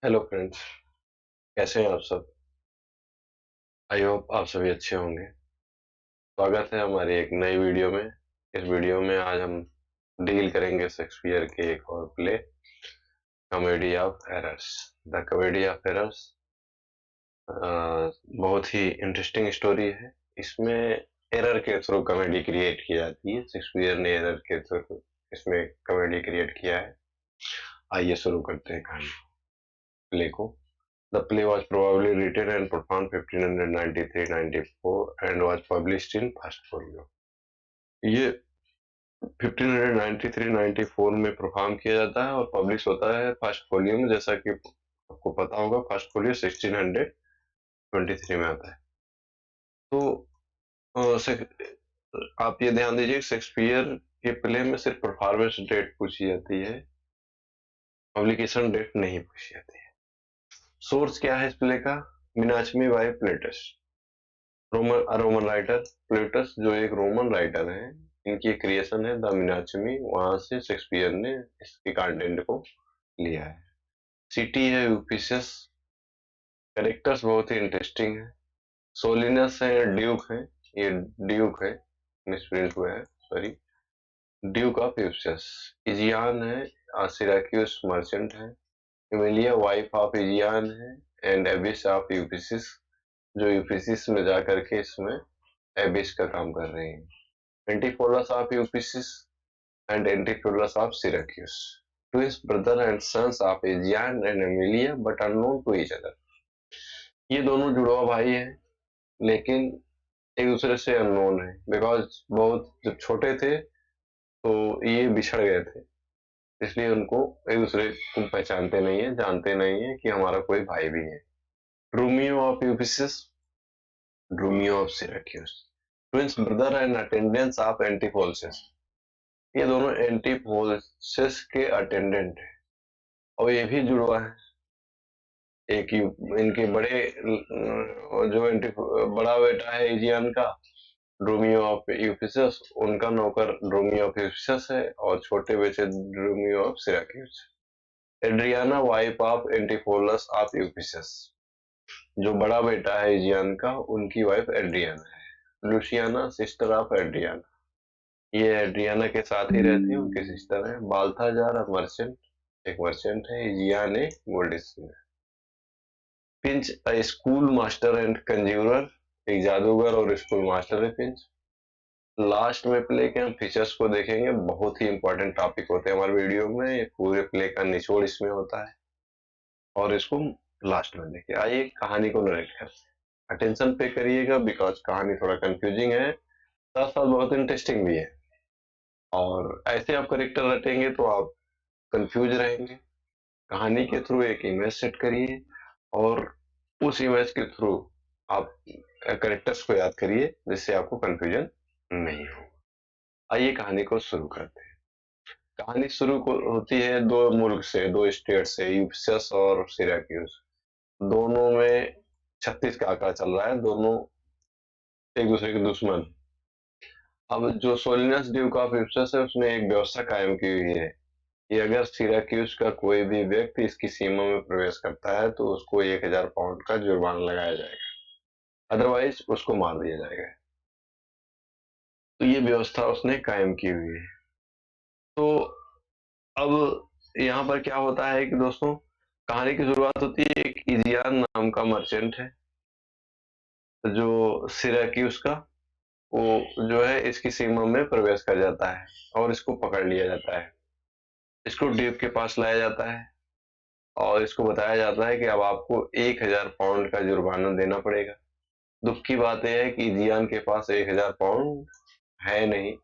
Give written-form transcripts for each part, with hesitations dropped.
Hello friends. कैसे हैं आप सब? आई होप आप सभी अच्छे होंगे। स्वागत है हमारी एक नई वीडियो में। इस वीडियो में आज हम डील करेंगे शेक्सपियर के एक और play, comedy of errors. The comedy of errors बहुत ही इंटरेस्टिंग स्टोरी है। इसमें एरर के थ्रू कॉमेडी क्रिएट की जाती है। शेक्सपियर ने एरर के थ्रू इसमें कॉमेडी क्रिएट किया है। आइए शुरू करते हैं कहानी, प्ले को। The play was probably written and performed 1593-94 and was published in first folio. ये 1593-94 में परफॉर्म किया जाता है और पब्लिश होता है फर्स्ट फोलियो में। जैसा कि आपको पता होगा, फर्स्ट फोलियो 1623 में आता है। तो आप ये ध्यान दीजिए, शेक्सपियर के प्ले में सिर्फ परफॉर्मेंस डेट पूछी जाती है, पब्लिकेशन डेट नहीं पूछी जाती है। सोर्स क्या है इस प्ले का? Menaechmi by Plautus, Roman writer. Plautus जो एक रोमन राइटर है, इनकी क्रिएशन है द मीनाचमी। वहां से शेक्सपियर ने इसके कंटेंट को लिया है। सिटी है यूपिसियस। कैरेक्टर्स बहुत ही इंटरेस्टिंग है। सोलिनस है, ड्यूक है। ये ड्यूक है, मिसप्रिंट हुआ है, sorry. Duke of Ephesus. Egeon है, सिराक्यूस मर्चेंट है। एमिलिया वाइफ ऑफ इजियान है एंड एबिस ऑफ यूपिसिस, जो यूपिसिस में जाकर के इसमें एबिस का काम कर रहे हैं। Antipholus of Ephesus and Antipholus of Syracuse, twins brother and sons of Aegean and Aemilia but unknown to each other। ये दोनों जुड़वा भाई हैं, लेकिन एक दूसरे से अननोन है, बिकॉज बहुत जब छोटे थे तो ये बिछड़ गए थे, इसलिए उनको एक दूसरे को पहचानते नहीं है, जानते नहीं है कि हमारा कोई भाई भी है। Dromio of Ephesus, Dromio of Syracuse, twins brother and attendants of Antipholuses. ये दोनों एंटीफोलसिस के अटेंडेंट हैं और ये भी जुड़वा है। एक इनके जो बड़ा बेटा है इजियन का, ड्रोमियो ऑफ यूफिसस, उनका नौकर ड्रोमियो ऑफ यूफिसस है, और छोटे बेटे Dromio of Syracuse. Adriana wife of Antipholus of Ephesus, जो बड़ा बेटा है इजियन का, उनकी वाइफ एड्रियाना है। लुसियाना सिस्टर ऑफ एड्रियाना, ये एड्रियाना के साथ ही रहती है, उनकी सिस्टर है। बाल्थाजार मर्चेंट, एक मर्चेंट है। इजियाने गोल्डिस्मिथ। पिंच स्कूल मास्टर एंड कंज्यूरर, एक जादूगर और स्कूल मास्टर है पिंच। लास्ट में प्ले के हम फीचर्स को देखेंगे, बहुत ही इंपॉर्टेंट टॉपिक होते हैं हमारे वीडियो में। ये पूरे प्ले का निचोड़ इसमें होता है और इसको लास्ट में देखिए। आइए कहानी को नरेट करते हैं। अटेंशन पे करिएगा, बिकॉज कहानी थोड़ा कंफ्यूजिंग है, साथ साथ बहुत इंटरेस्टिंग भी है। और ऐसे आप करेक्टर रटेंगे तो आप कंफ्यूज रहेंगे। कहानी के थ्रू एक इमेज सेट करिए और उस इमेज के थ्रू आप करेक्टर्स को याद करिए, जिससे आपको कंफ्यूजन नहीं हो। आइए कहानी को शुरू करते हैं। कहानी होती है दो मुल्क से, दो स्टेट से, यूपसियस और सिराक्यूस। दोनों में 36 का आंकड़ा चल रहा है, दोनों एक दूसरे के दुश्मन। अब जो सोलिनस ड्यूक ऑफ यूपसियस है, उसने एक व्यवस्था कायम की हुई है कि अगर सिराक्यूस का कोई भी व्यक्ति इसकी सीमा में प्रवेश करता है तो उसको 1000 पाउंड का जुर्माना लगाया जाएगा, अदरवाइज उसको मार दिया जाएगा। तो ये व्यवस्था उसने कायम की हुई है। तो अब यहाँ पर क्या होता है कि दोस्तों, कहानी की शुरुआत होती है, एक इजियान नाम का मर्चेंट है जो सिराक्यूस का, वो जो है इसकी सीमा में प्रवेश कर जाता है और इसको पकड़ लिया जाता है। इसको ड्यूक के पास लाया जाता है और इसको बताया जाता है कि अब आपको 1000 पाउंड का जुर्माना देना पड़ेगा। दुख की बात यह है कि इजियान के पास 1000 पाउंड है नहीं,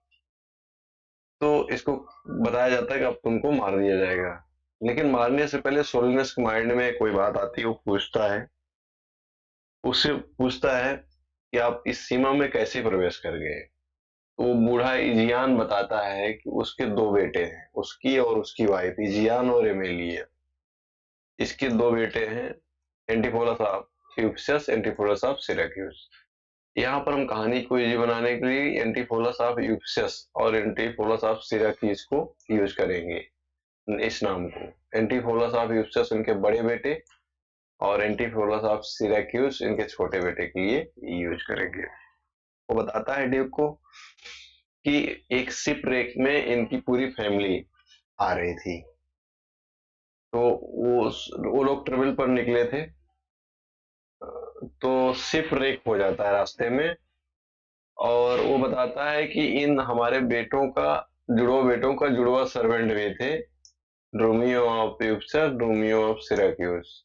तो इसको बताया जाता है कि अब तुमको मार दिया जाएगा। लेकिन मारने से पहले सोलिनस के माइंड में कोई बात आती है, वो पूछता है, उससे पूछता है कि आप इस सीमा में कैसे प्रवेश कर गए। तो वो बूढ़ा इजियान बताता है कि उसके दो बेटे हैं, उसकी और उसकी वाइफ, इजियान और एमेलिया। इसके दो बेटे हैं, एंटीफोलस ऑफ यूफियस, एंटीफोलस ऑफ सिराक्यूस। यहाँ पर हम कहानी को इजी बनाने के लिए एंटीफोलस ऑफ यूफियस और एंटीफोलस ऑफ सिराक्यूस को यूज करेंगे। इस नाम को। एंटीफोलस ऑफ यूफिसस इनके बड़े बेटे और एंटीफोलस ऑफ सिराक्यूस इनके छोटे बेटे के लिए यूज करेंगे। वो बताता है ड्यूक को कि एक शिप रेक में इनकी पूरी फैमिली आ रही थी। तो वो लोग ट्रेवल पर निकले थे, तो शिप रेक हो जाता है रास्ते में। और वो बताता है कि इन हमारे बेटों का जुड़वा सर्वेंट भी थे, ड्रोमियो ऑफ यूपसस, ड्रोमियो ऑफ सिराक्यूस।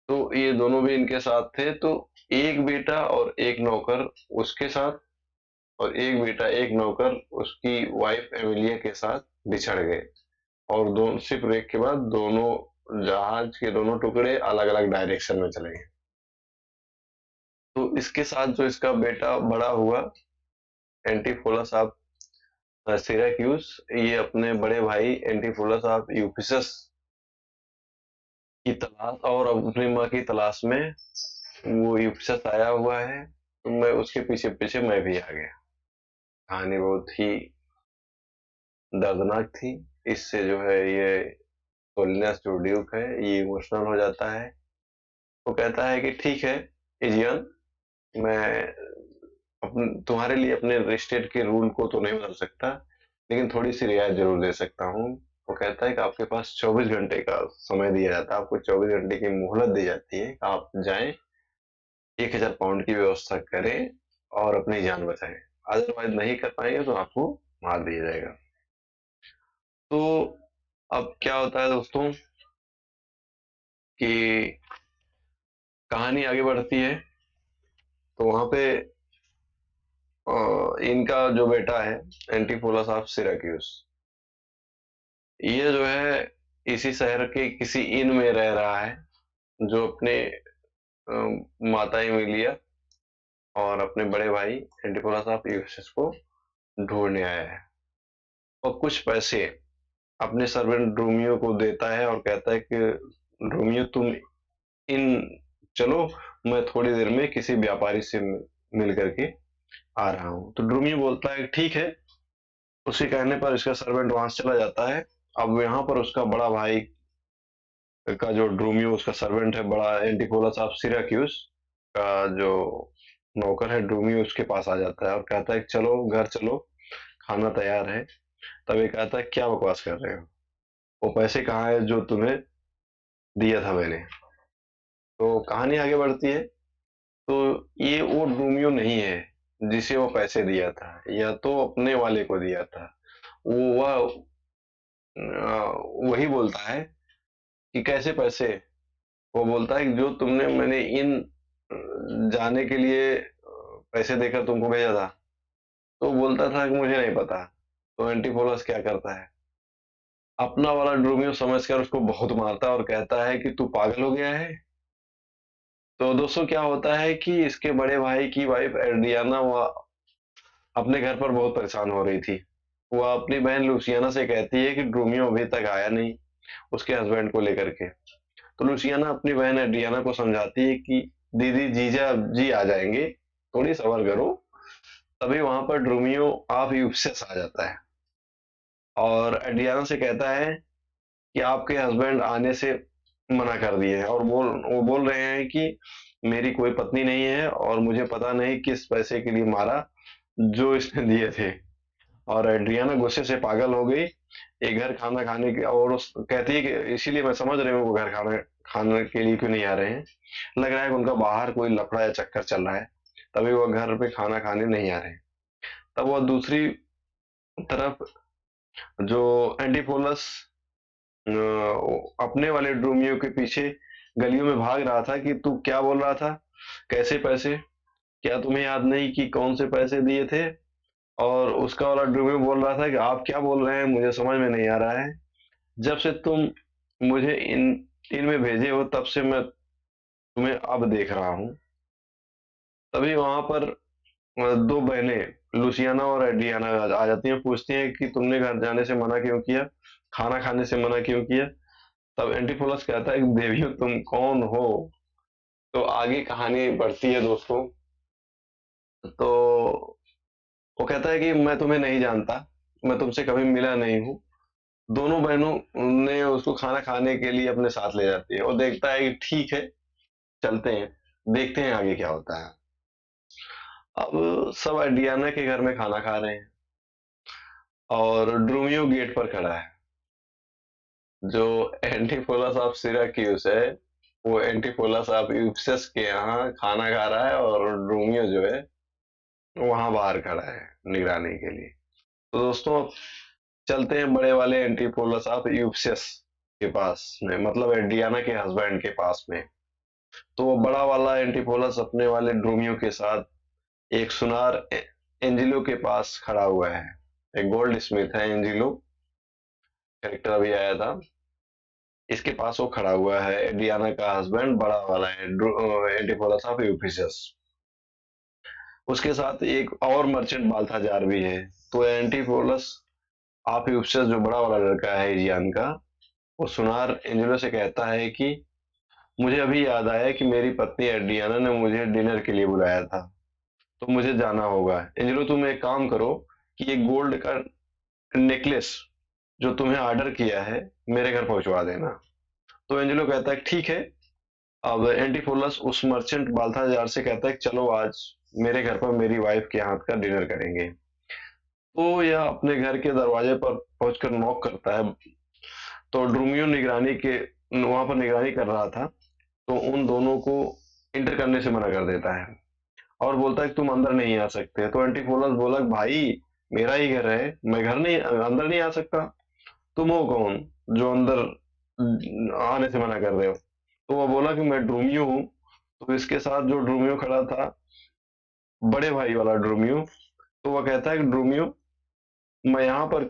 तो ये दोनों भी इनके साथ थे। तो एक बेटा और एक नौकर उसके साथ, और एक बेटा एक नौकर उसकी वाइफ एमिलिया के साथ बिछड़ गए। और दोनों शिप ब्रेक के बाद दोनों जहाज के दोनों टुकड़े अलग अलग डायरेक्शन में चले गए। तो इसके साथ जो इसका बेटा बड़ा हुआ, एंटीफोलस ऑफ सिराक्यूस, ये अपने बड़े भाई एंटीफोलस ऑफ यूफिसस की तलाश और अपनी माँ की तलाश में वो यूफिसस आया हुआ है। तो मैं उसके पीछे पीछे मैं भी आ गया। कहानी बहुत ही दर्दनाक थी। इससे जो है ये सोलिनस जो ड्यूक है ये इमोशनल हो जाता है। वो कहता है कि ठीक है इजियन, मैं तुम्हारे लिए अपने स्टेट के रूल को तो नहीं बदल सकता, लेकिन थोड़ी सी रियायत जरूर दे सकता हूँ। वो कहता है कि आपके पास 24 घंटे का समय दिया जाता है, आपको 24 घंटे की मोहलत दी जाती है। आप जाएं, 1000 पाउंड की व्यवस्था करें और अपनी जान बचाएं। अदरवाइज नहीं कर पाएंगे तो आपको मार दिया जाएगा। तो अब क्या होता है दोस्तों कि कहानी आगे बढ़ती है। तो वहां पे इनका जो बेटा है एंटीफोलस ऑफ सिराक्यूस, ये जो है इसी शहर के किसी इन में रह रहा है, जो अपने माता एमिलिया और अपने बड़े भाई एंटीफोलस ऑफ यूफिसस को ढूंढने आया है। और कुछ पैसे अपने सर्वेंट ड्रोमियो को देता है और कहता है कि ड्रोमियो तुम इन चलो, मैं थोड़ी देर में किसी व्यापारी से मिल करके आ रहा हूँ। तो ड्रोमियो बोलता है ठीक है। उसके कहने पर इसका सर्वेंट वहां से चला जाता है। अब यहाँ पर उसका बड़ा भाई का जो ड्रोमियो उसका सर्वेंट है, बड़ा एंटीफोलस ऑफ सिराक्यूस का जो नौकर है ड्रोमियो उसके पास आ जाता है और कहता है चलो घर चलो, खाना तैयार है। तब ये कहता है क्या बकवास कर रहे हो, वो पैसे कहाँ है जो तुम्हें दिया था मैंने। तो कहानी आगे बढ़ती है। तो ये वो ड्रोमियो नहीं है जिसे वो पैसे दिया था, या तो अपने वाले को दिया था। वो वह वही बोलता है कि कैसे पैसे। वो बोलता है कि जो तुमने मैंने इन जाने के लिए पैसे देकर तुमको भेजा था। तो बोलता था कि मुझे नहीं पता। तो एंटीपोलस क्या करता है, अपना वाला ड्रोमियो समझकर उसको बहुत मारता है और कहता है कि तू पागल हो गया है। तो दोस्तों क्या होता है कि इसके बड़े भाई की वाइफ एड्रियाना वह अपने घर पर बहुत परेशान हो रही थी। वह अपनी बहन लुसियाना से कहती है कि ड्रोमियो अभी तक आया नहीं उसके हस्बैंड को लेकर के। तो लुसियाना अपनी बहन एड्रियाना को समझाती है कि दीदी जीजा जी आ जाएंगे, थोड़ी सब्र करो। तभी वहां पर ड्रोमियो ऑफ यूफिसस आ जाता है और एड्रियाना से कहता है कि आपके हस्बैंड आने से मना कर दिए हैं, और वो बोल रहे हैं कि मेरी कोई पत्नी नहीं है और मुझे पता नहीं किस पैसे के लिए मारा जो इसने दिए थे। और एड्रियाना गुस्से से पागल हो गई। एक घर खाना खाने की, और कहती है कि इसीलिए मैं समझ रही हूँ वो घर खाना खाने के लिए क्यों नहीं आ रहे हैं। लग रहा है कि उनका बाहर कोई लफड़ा या चक्कर चल रहा है, तभी वो घर पे खाना खाने नहीं आ रहे हैं। तब वह दूसरी तरफ जो एंटीपोलस अपने वाले ड्रोमियो के पीछे गलियों में भाग रहा था कि तू क्या बोल रहा था, कैसे पैसे, क्या तुम्हें याद नहीं कि कौन से पैसे दिए थे। और उसका वाला ड्रोमियो बोल रहा था कि आप क्या बोल रहे हैं, मुझे समझ में नहीं आ रहा है। जब से तुम मुझे इनमें भेजे हो तब से मैं तुम्हें अब देख रहा हूँ। तभी वहां पर दो बहनें लुसियाना और एड्रियाना आ जाती हैं, पूछती हैं कि तुमने घर जाने से मना क्यों किया, खाना खाने से मना क्यों किया। तब एंटीफोलस कहता है कि देवियों तुम कौन हो। तो आगे कहानी बढ़ती है दोस्तों। तो वो कहता है कि मैं तुम्हें नहीं जानता, मैं तुमसे कभी मिला नहीं हूँ। दोनों बहनों ने उसको खाना खाने के लिए अपने साथ ले जाती है और देखता है कि ठीक है, चलते हैं, देखते हैं आगे क्या होता है। अब सब डियाना के घर में खाना खा रहे हैं और ड्रोमियो गेट पर खड़ा है। जो एंटीफोलस ऑफ सिराक्यूस है, वो एंटीफोलस ऑफ यूफिसस के यहाँ खाना खा रहा है और ड्रोमियो जो है वहां बाहर खड़ा है निगरानी के लिए। तो दोस्तों चलते हैं बड़े वाले एंटीपोलस ऑफ यूफिसस के पास में, मतलब एडियाना के हस्बैंड के पास में। तो वो बड़ा वाला एंटीपोलस अपने वाले ड्रोमियो के साथ एक सुनार एंजिलो के पास खड़ा हुआ है। एक गोल्ड स्मिथ है एंजिलो, कैरेक्टर अभी आया था, इसके पास वो खड़ा हुआ है। एडियाना का हस्बैंड बड़ा वाला है एंटीपोलस ऑफ यूफिसस। उसके साथ एक और मर्चेंट बाल्थाजार भी है। तो एंटीपोलस ऑफ यूफिसस जो बड़ा वाला लड़का है एजियान का, वो सुनार एंजिलो से कहता है कि मुझे अभी याद आया कि मेरी पत्नी एड्रियाना ने मुझे डिनर के लिए बुलाया था, तो मुझे जाना होगा। एंजेलो तुम एक काम करो कि एक गोल्ड का नेकलेस जो तुम्हें ऑर्डर किया है मेरे घर पहुंचवा देना। तो एंजेलो कहता है ठीक है। अब एंटीफोलस उस मर्चेंट बाल्थाजार से कहता है चलो आज मेरे घर पर मेरी वाइफ के हाथ का डिनर करेंगे। तो यह अपने घर के दरवाजे पर पहुंचकर नॉक करता है। तो ड्रूमियो निगरानी के वहां पर निगरानी कर रहा था, तो उन दोनों को इंटर करने से मना कर देता है और बोलता है कि तुम अंदर नहीं आ सकते। तो एंटीफोलस बोला भाई मेरा ही घर है, मैं घर नहीं अंदर नहीं आ सकता, तुम हो कौन जो अंदर आने से मना कर रहे हो। तो वो बोला कि मैं ड्रोमियो हूँ। तो इसके साथ जो ड्रोमियो खड़ा था, बड़े भाई वाला ड्रोमियो, तो वह कहता है कि ड्रोमियो मैं यहाँ पर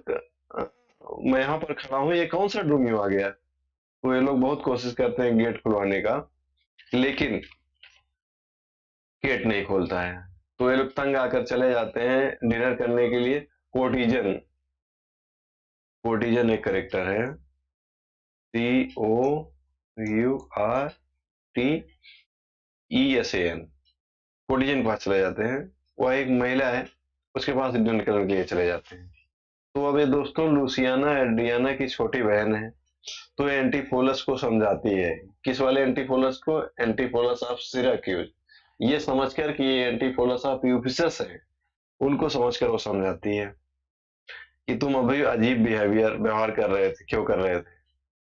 मैं यहाँ पर खड़ा हूँ, ये कौन सा ड्रोमियो आ गया। तो ये लोग बहुत कोशिश करते हैं गेट खुलवाने का, लेकिन गेट नहीं खोलता है। तो ये लोग तंग आकर चले जाते हैं डिनर करने के लिए। कोर्टिजन, कोर्टिजन एक करेक्टर है, COURTESAN। कोर्टिजन के पास चले जाते हैं, वह एक महिला है, उसके पास डिनर करने के लिए चले जाते हैं। तो अब ये दोस्तों लुसियाना एड्रियाना की छोटी बहन है। तो ये एंटीफोलस को समझाती है। किस वाले एंटीफोलस को? एंटीफोलस ऑफ सिराक्यूज। ये समझकर कि ये एंटीफोलस ऑफ यूफिसस है, उनको समझकर वो समझाती है कि तुम अभी अजीब बिहेवियर व्यवहार कर रहे थे, क्यों कर रहे थे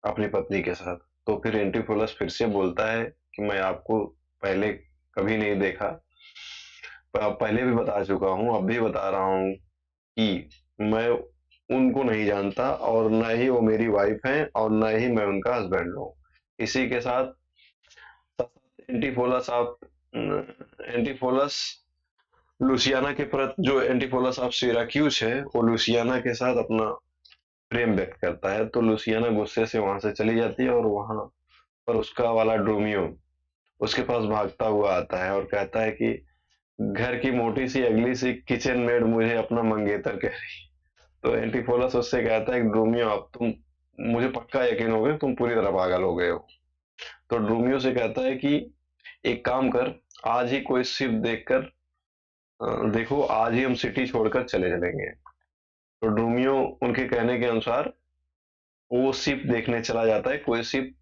अपनी पत्नी के साथ। तो फिर एंटीफोलस फिर से बोलता है कि मैं आपको पहले कभी नहीं देखा, पर पहले भी बता चुका हूँ, अब भी बता रहा हूँ कि मैं उनको नहीं जानता और न ही वो मेरी वाइफ है और न ही मैं उनका हस्बैंड हूँ। इसी के साथ एंटीफोलस ऑफ एंटीफोलस लुसियाना के प्रति, जो एंटीफोलस ऑफ सिराक्यूज है, वो लुसियाना के साथ अपना प्रेम व्यक्त करता है। तो लुसियाना गुस्से से वहां से चली जाती है और वहां पर उसका वाला ड्रोमियो उसके पास भागता हुआ आता है और कहता है कि घर की मोटी सी अगली सी किचन मेड मुझे अपना मंगेतर कह रही। तो एंटीफोलस उससे कहता है कि ड्रोमियो अब तुम, मुझे पक्का यकीन हो गया तुम पूरी तरह पागल हो गए हो। तो ड्रोमियो से कहता है कि एक काम कर, आज ही कोई शिप देखकर देखो, आज ही हम सिटी छोड़कर चले चलेंगे। तो ड्रोमियो उनके कहने के अनुसार वो शिप देखने चला जाता है। कोई शिप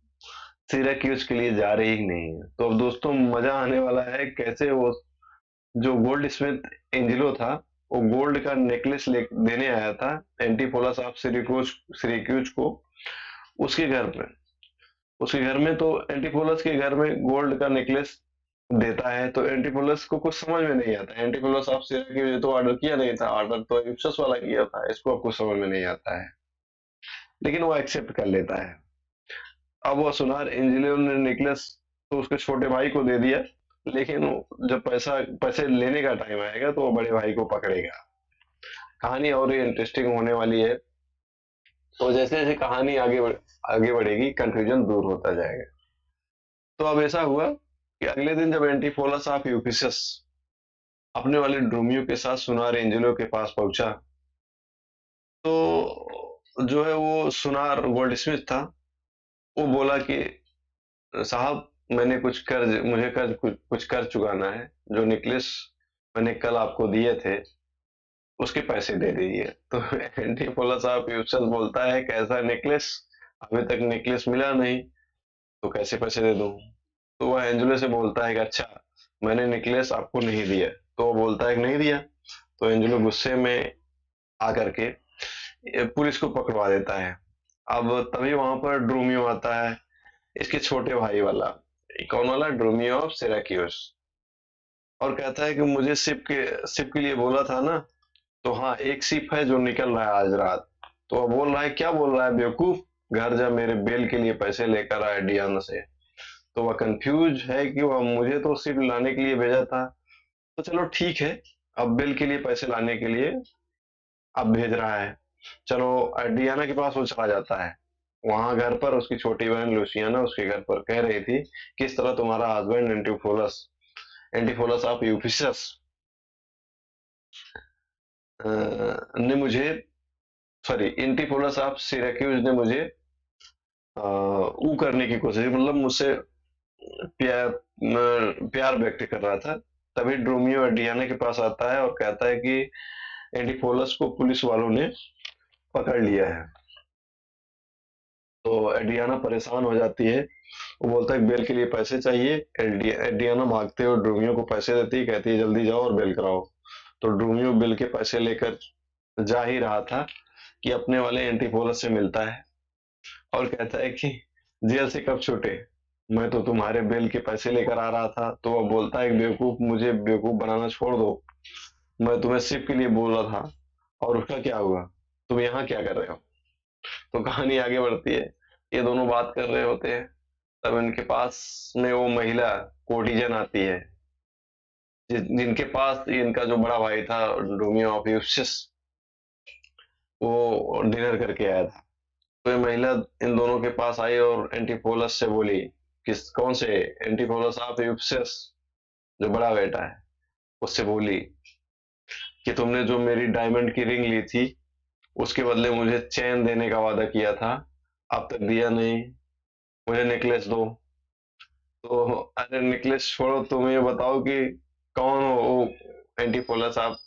सिराक्यूज के लिए जा रही ही नहीं है। तो अब दोस्तों मजा आने वाला है कैसे वो जो गोल्ड स्मिथ एंजिलो था, वो गोल्ड का नेकलेस ले देने आया था एंटीपोलस ऑफ सिरिक्यूज को उसके घर में। उसके घर में तो एंटीपोलस के घर में गोल्ड का नेकलेस देता है, तो एंटीपोलस को कुछ समझ में नहीं आता। एंटीपोलस ऑफ सिराक्यूज तो ऑर्डर किया नहीं था, ऑर्डर तो यूसस वाला किया था, इसको कुछ समझ में नहीं आता है, लेकिन वो एक्सेप्ट कर लेता है। अब वो सुनार एंजिलो ने नेकलेस तो उसके छोटे भाई को दे दिया, लेकिन जब पैसे लेने का टाइम आएगा तो वो बड़े भाई को पकड़ेगा। कहानी और ही इंटरेस्टिंग होने वाली है। तो जैसे जैसे कहानी आगे बढ़ेगी कंफ्यूजन दूर होता जाएगा। तो अब ऐसा हुआ कि अगले दिन जब एंटीफोलस ऑफ यूफिसस अपने वाले ड्रोमियो के साथ सुनार एंजेलो के पास पहुंचा, तो जो है वो सुनार गोल्डस्मिथ था, वो बोला कि साहब मैंने मुझे कुछ कर चुकाना है। जो नेकलेस मैंने कल आपको दिए थे, उसके पैसे दे दीजिए। तो एंटीफोलस ऑफ यूसस बोलता है कैसा नेकलेस, अभी तक नेकलेस मिला नहीं, तो कैसे पैसे दे दूं। तो वह एंजेलो से बोलता है कि अच्छा, मैंने नेकलेस आपको नहीं दिया। तो वो बोलता है कि नहीं दिया। तो एंजेलो गुस्से में आकर के पुलिस को पकड़वा देता है। अब तभी वहां पर ड्रोमियो आता है, इसके छोटे भाई वाला। कौन वाला? ड्रोमियो ऑफ सिराक्यूस। और कहता है कि मुझे शिप के लिए बोला था ना। तो हाँ, एक शिप है जो निकल रहा है आज रात। तो वो बोल रहा है, क्या बोल रहा है बेवकूफ, घर जा मेरे बेल के लिए पैसे लेकर आया डियाना से। तो वह कंफ्यूज है कि वह मुझे तो शिप लाने के लिए भेजा था। तो चलो ठीक है, अब बेल के लिए पैसे लाने के लिए अब भेज रहा है। चलो, डियाना के पास वो चला जाता है। वहां घर पर उसकी छोटी बहन लुसियाना उसके घर पर कह रही थी, किस तरह तुम्हारा हस्बैंड एंटीफोलस एंटीफोलस ऑफ यूफिसस ने मुझे, सॉरी, एंटीफोलस ऑफ सिराक्यूज ने मुझे ऊ करने की कोशिश की, मतलब मुझसे प्यार व्यक्त कर रहा था। तभी ड्रोमियो एडियाना के पास आता है और कहता है कि एंटीफोलस को पुलिस वालों ने पकड़ लिया है। तो एडियाना परेशान हो जाती है। वो बोलता है कि बेल के लिए पैसे चाहिए। एडियाना भागते हुए ड्रोमियो को पैसे देती है, कहती है जल्दी जाओ और बेल कराओ। तो ड्रोमियो बेल के पैसे लेकर जा ही रहा था कि अपने वाले एंटीफोलस से मिलता है और कहता है कि जेल से कब छूटे, मैं तो तुम्हारे बेल के पैसे लेकर आ रहा था। तो वह बोलता है कि बेवकूफ, मुझे बेवकूफ बनाना छोड़ दो, मैं तुम्हें सिर्फ के लिए बोल रहा था। और उसका क्या हुआ, तुम यहाँ क्या कर रहे हो। तो कहानी आगे बढ़ती है, ये दोनों बात कर रहे होते हैं। तब इनके पास में वो महिला कोर्टिजन आती है, जिनके पास इनका जो बड़ा भाई था रोमियो ऑफ यूसिस, वो डिनर करके आया था। तो ये महिला इन दोनों के पास आई और एंटीफोलस से बोली, किस कौन से? एंटीफोलस ऑफ यूसिस, जो बड़ा बेटा है, उससे बोली कि तुमने जो मेरी डायमंड की रिंग ली थी, उसके बदले मुझे चैन देने का वादा किया था, अब तक दिया नहीं, मुझे नेकलेस दो। तो अरे नेकलेस छोड़ो, तुम ये बताओ कि कौन हो वो एंटीपोलस आप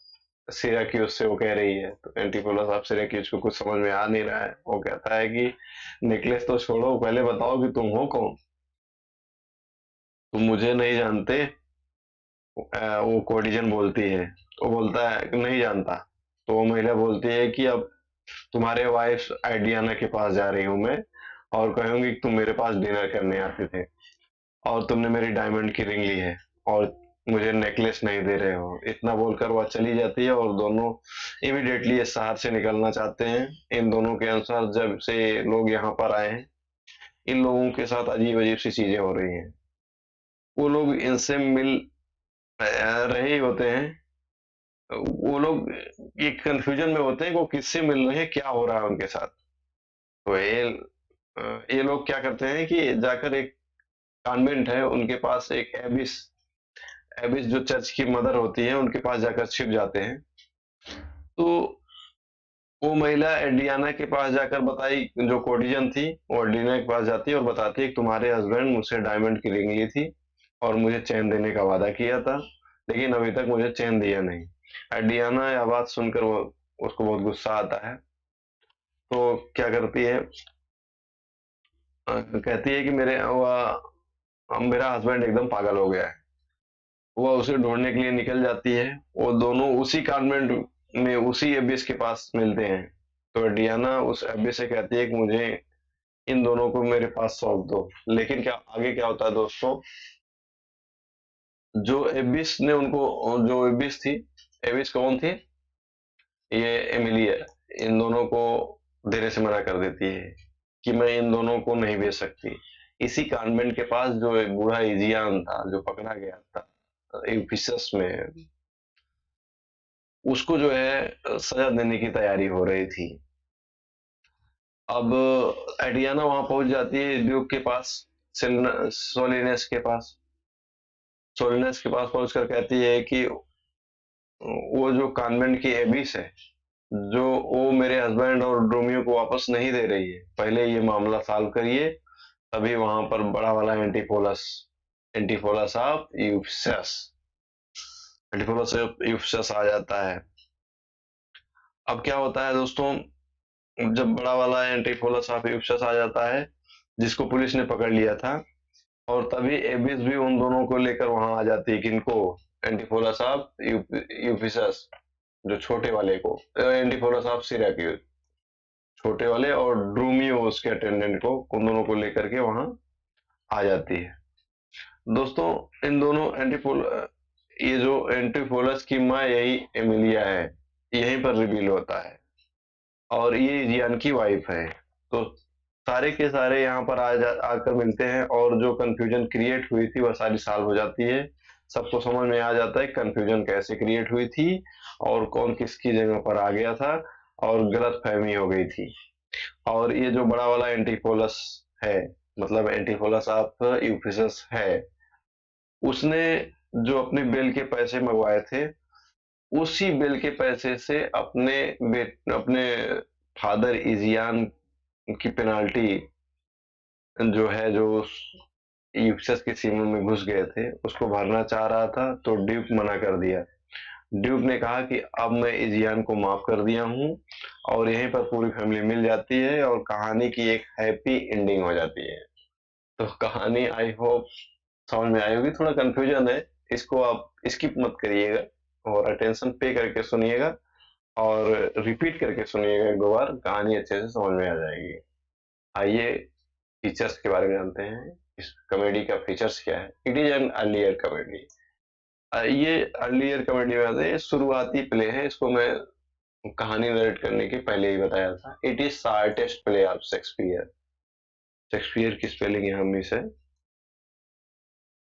सिराक्यूज से, वो कह रही है। तो एंटीपोलस आप सिराक्यूज को कुछ समझ में आ नहीं रहा है। वो कहता है कि नेकलेस तो छोड़ो, पहले बताओ कि तुम हो कौन, तुम मुझे नहीं जानते। वो कोडिजन बोलती है। वो बोलता है कि नहीं जानता। तो वो महिला बोलती है कि अब तुम्हारे वाइफ आइडियाना के पास जा रही हूँ मैं, और कहूंगी कि तुम मेरे पास डिनर करने आते थे और तुमने मेरी डायमंड की रिंग ली है और मुझे नेकलेस नहीं दे रहे हो। इतना बोलकर वह चली जाती है और दोनों इमीडिएटली इस शहर से निकलना चाहते हैं। इन दोनों के अनुसार जब से लोग यहाँ पर आए हैं, इन लोगों के साथ अजीब अजीब सी चीजें हो रही हैं। वो लोग इनसे मिल रहे ही होते हैं। वो लोग एक कंफ्यूजन में होते हैं कि वो किससे मिल रहे हैं, क्या हो रहा है उनके साथ। तो ये लोग क्या करते हैं कि जाकर एक कॉन्वेंट है उनके पास, एक एबिस एबिस जो चर्च की मदर होती है, उनके पास जाकर छिप जाते हैं। तो वो महिला एडियाना के पास जाकर बताई, जो कोर्टिजन थी, वो एडियाना के पास जाती है और बताती है कि तुम्हारे हस्बैंड मुझसे डायमंड की रिंग ली थी और मुझे चैन देने का वादा किया था, लेकिन अभी तक मुझे चैन दिया नहीं। एडियाना यह बात सुनकर वो उसको बहुत गुस्सा आता है। तो क्या करती है, कहती है कि मेरा हस्बैंड एकदम पागल हो गया है। वह उसे ढूंढने के लिए निकल जाती है। वो दोनों उसी कॉन्वेंट में उसी एबिस के पास मिलते हैं। तो डियाना उस एबिस से कहती है कि मुझे इन दोनों को मेरे पास सौंप दो। लेकिन क्या आगे क्या होता है दोस्तों, जो एबिस थी, एबिस कौन थी? ये एमिलिया, इन दोनों को देने से मना कर देती है कि मैं इन दोनों को नहीं भेज सकती। इसी कॉन्वेंट के पास जो एक बूढ़ा इजियान था जो पकड़ा गया था इफिसस में, उसको जो है सजा देने की तैयारी हो रही थी। अब एडियाना वहां पहुंच जाती है ड्यूक के पास, सोलिनस के पास। सोलिनस के पास पहुंचकर कहती है कि वो जो कॉन्वेंट की एबिस है, जो वो मेरे हस्बैंड और ड्रोमियो को वापस नहीं दे रही है, पहले ये मामला सॉल्व करिए। तभी वहां पर बड़ा वाला एंटीफोलस ऑफ यूफिसस एंटीफोलस ऑफ यूफिसस आ जाता है। अब क्या होता है दोस्तों, जब बड़ा वाला एंटीफोलस ऑफ यूफिसस आ जाता है, जिसको पुलिस ने पकड़ लिया था, और तभी एबिस भी उन दोनों को लेकर वहां आ जाती है, किनको, एंटीफोलस ऑफ यूफिसस, जो छोटे वाले को, एंटीफोलस ऑफ सिराक्यूज छोटे वाले, और ड्रूमियो उसके अटेंडेंट को, उन दोनों को लेकर के वहां आ जाती है। दोस्तों इन दोनों ये जो एंटीफोलस की माँ यही एमिलिया है, यहीं पर रिवील होता है, और ये जियान की वाइफ है। तो सारे के सारे यहाँ पर आकर मिलते हैं, और जो कंफ्यूजन क्रिएट हुई थी वह सारी सॉल्व हो जाती है। सबको समझ में आ जाता है कंफ्यूजन कैसे क्रिएट हुई थी, और कौन किसकी जगह पर आ गया था, और गलत फहमी हो गई थी। और ये जो बड़ा वाला एंटीफोलस है, मतलब एंटीफोलस ऑफ यूफिसस है, उसने जो अपने बेल के पैसे मंगवाए थे, उसी बेल के पैसे से अपने फादर इजियान की पेनाल्टी, जो है, जो यूफिसस की सीमा में घुस गए थे, उसको भरना चाह रहा था, तो ड्यूक मना कर दिया। ड्यूक ने कहा कि अब मैं इजियान को माफ कर दिया हूँ, और यहीं पर पूरी फैमिली मिल जाती है, और कहानी की एक हैप्पी एंडिंग हो जाती है। तो कहानी आई होप समझ में आई होगी। थोड़ा कंफ्यूजन है, इसको आप स्किप मत करिएगा, और अटेंशन पे करके सुनिएगा, और रिपीट करके सुनिएगा एक दो बार, कहानी अच्छे से समझ में आ जाएगी। आइए फीचर्स के बारे में जानते हैं, इस कॉमेडी का फीचर्स क्या है। It is an earlier comedy. ये अर्लियर कॉमेडी में आते हैं, शुरुआती प्ले है, इसको मैं कहानी नरेट करने के पहले ही बताया था। It is shortest play of Shakespeare. Shakespeare की स्पेलिंग यहाँ मिस है,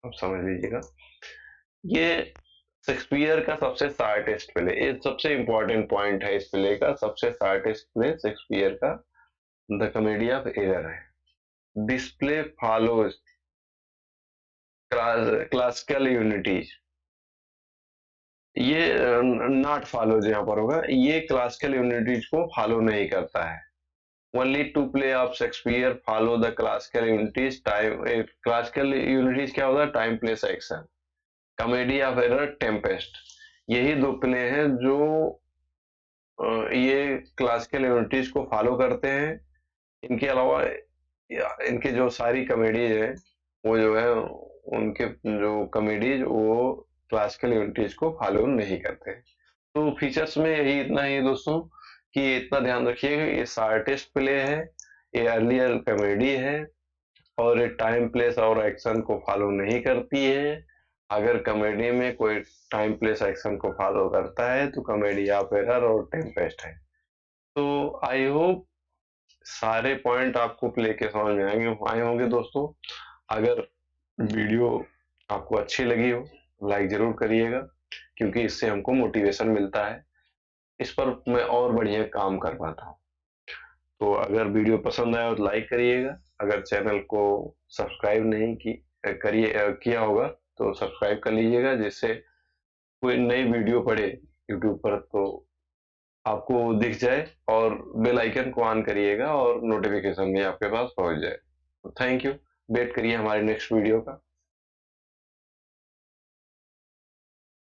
आप समझ लीजिएगा। ये शेक्सपियर का सबसे शार्टेस्ट प्ले, ये सबसे इंपॉर्टेंट पॉइंट है इस प्ले का। सबसे शार्टेस्ट प्ले शेक्सपियर का द कॉमेडी ऑफ एरर है। This play follows classical unities, ये नॉट फॉलोज यहाँ पर होगा, ये क्लासिकल यूनिटीज को फॉलो नहीं करता है। Only two play of Shakespeare follow the classical unities. Time, classical unities क्या होता है, time place action. Comedy of error, tempest, यही दो प्ले हैं जो ये क्लासिकल यूनिटीज को फॉलो करते हैं। इनके अलावा इनके जो सारी कॉमेडीज है, वो जो है, उनके जो कॉमेडीज वो क्लासिकल यूनिटीज को फॉलो नहीं करते। तो फीचर्स में यही इतना ही दोस्तों, कि इतना ध्यान रखिएगा, ये शार्टेस्ट प्ले है, ये अर्लियर कॉमेडी है, और ये टाइम प्लेस और एक्शन को फॉलो नहीं करती है। अगर कॉमेडी में कोई टाइम प्लेस एक्शन को फॉलो करता है तो कॉमेडी ऑफ एरर और टेम्पेस्ट है। तो आई होप सारे पॉइंट आपको प्ले के समझ में आए होंगे दोस्तों। अगर वीडियो आपको अच्छी लगी हो, लाइक जरूर करिएगा, क्योंकि इससे हमको मोटिवेशन मिलता है, इस पर मैं और बढ़िया काम कर पाता हूँ। तो अगर वीडियो पसंद आया तो लाइक करिएगा। अगर चैनल को सब्सक्राइब नहीं किया होगा तो सब्सक्राइब कर लीजिएगा, जिससे कोई नई वीडियो पड़े यूट्यूब पर तो आपको दिख जाए, और बेल आइकन को ऑन करिएगा, और नोटिफिकेशन भी आपके पास पहुंच जाए। तो थैंक यू, वेट करिए हमारे नेक्स्ट वीडियो का।